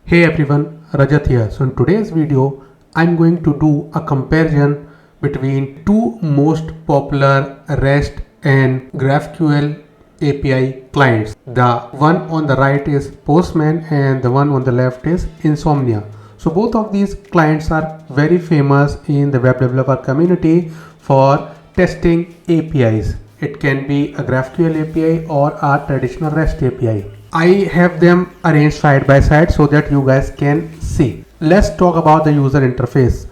Hey everyone, Rajat here. So in today's video, I'm going to do a comparison between two most popular REST and GraphQL API clients. The one on the right is Postman and the one on the left is Insomnia. So both of these clients are very famous in the web developer community for testing APIs. It can be a GraphQL API or a traditional REST API. I have them arranged side by side so that you guys can see. Let's talk about the user interface.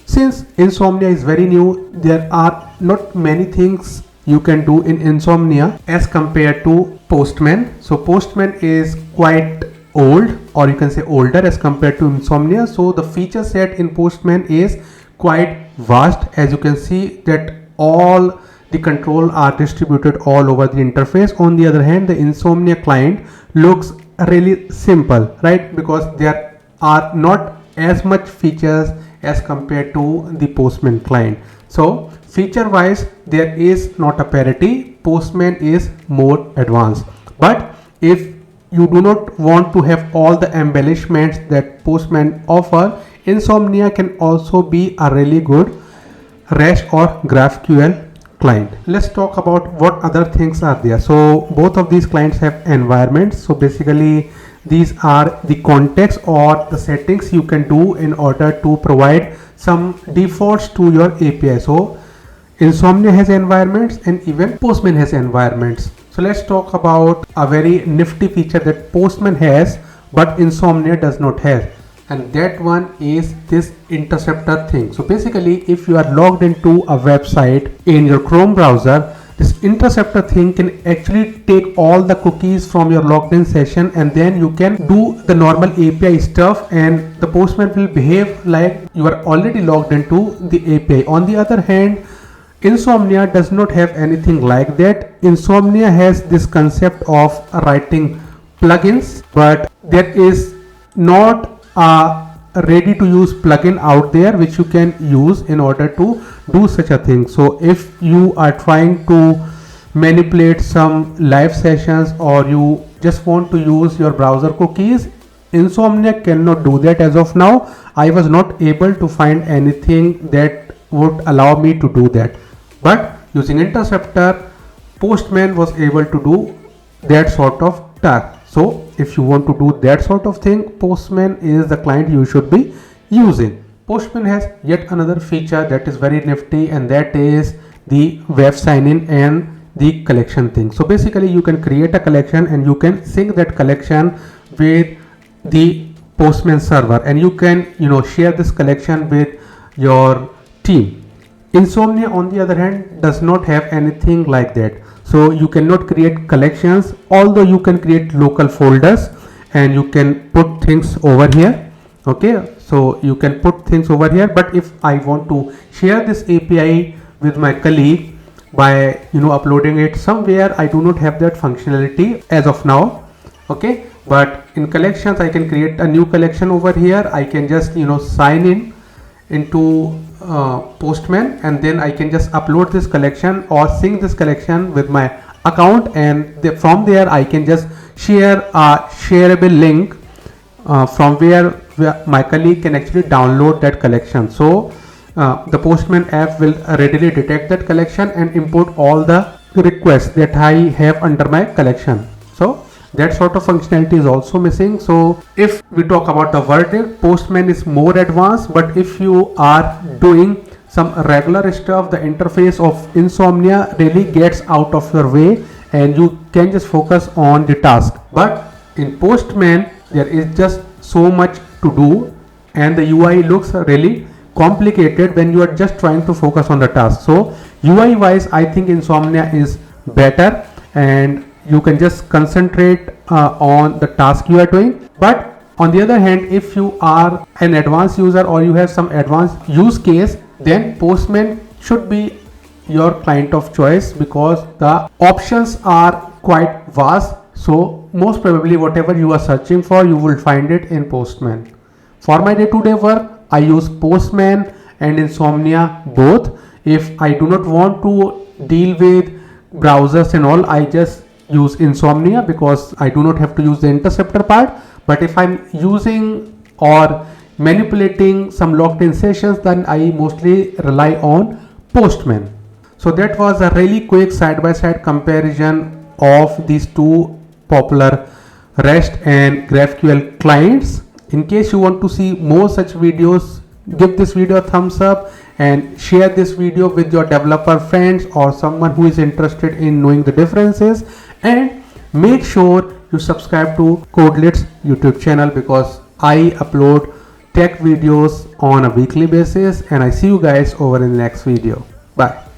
Since Insomnia is very new, there are not many things you can do in Insomnia as compared to Postman. So Postman is quite old, or you can say older as compared to Insomnia. So the feature set in Postman is quite vast. As you can see that all the control are distributed all over the interface. On the other hand, the Insomnia client looks really simple, right? Because there are not as much features as compared to the Postman client. So feature wise, there is not a parity. Postman is more advanced. But if you do not want to have all the embellishments that Postman offer, Insomnia can also be a really good REST or GraphQL client. Let's talk about what other things are there. So both of these clients have environments. So basically these are the context or the settings you can do in order to provide some defaults to your API. So Insomnia has environments and even Postman has environments. So let's talk about a very nifty feature that Postman has but Insomnia does not have, and that one is this interceptor thing. So basically if you are logged into a website in your Chrome browser, this interceptor thing can actually take all the cookies from your logged in session, and then you can do the normal API stuff and the Postman will behave like you are already logged into the API. On the other hand, Insomnia does not have anything like that. Insomnia has this concept of writing plugins, but there is not a ready to use plugin out there which you can use in order to do such a thing. So if you are trying to manipulate some live sessions or you just want to use your browser cookies, Insomnia cannot do that as of now. I was not able to find anything that would allow me to do that, but using Interceptor, Postman was able to do that sort of task. So if you want to do that sort of thing, Postman is the client you should be using. Postman has yet another feature that is very nifty, and that is the web sign-in and the collection thing. So basically you can create a collection and you can sync that collection with the Postman server, and you can share this collection with your team. Insomnia on the other hand does not have anything like that. So you cannot create collections, although you can create local folders and you can put things over here. Okay, so you can put things over here, but if I want to share this API with my colleague by uploading it somewhere, I do not have that functionality as of now. Okay, but in collections I can create a new collection over here. I can just sign in into Postman, and then I can just upload this collection or sync this collection with my account, and from there I can just share a shareable link from where my colleague can actually download that collection. So the Postman app will readily detect that collection and import all the requests that I have under my collection. So that sort of functionality is also missing. So if we talk about the verdict, Postman is more advanced, but if you are doing some regular stuff, the interface of Insomnia really gets out of your way and you can just focus on the task. But in Postman there is just so much to do and the UI looks really complicated when you are just trying to focus on the task. So UI wise, I think Insomnia is better and you can just concentrate on the task you are doing. But on the other hand, if you are an advanced user or you have some advanced use case, then Postman should be your client of choice because the options are quite vast. So most probably whatever you are searching for, you will find it in Postman. For my day-to-day work, I use Postman and Insomnia both. If I do not want to deal with browsers and all, I just use Insomnia because I do not have to use the interceptor part. But if I'm using or manipulating some logged in sessions, then I mostly rely on Postman. So that was a really quick side-by-side comparison of these two popular REST and GraphQL clients. In case you want to see more such videos, give this video a thumbs up and share this video with your developer friends or someone who is interested in knowing the differences, and make sure you subscribe to Codelets YouTube channel because I upload tech videos on a weekly basis, and I see you guys over in the next video. Bye.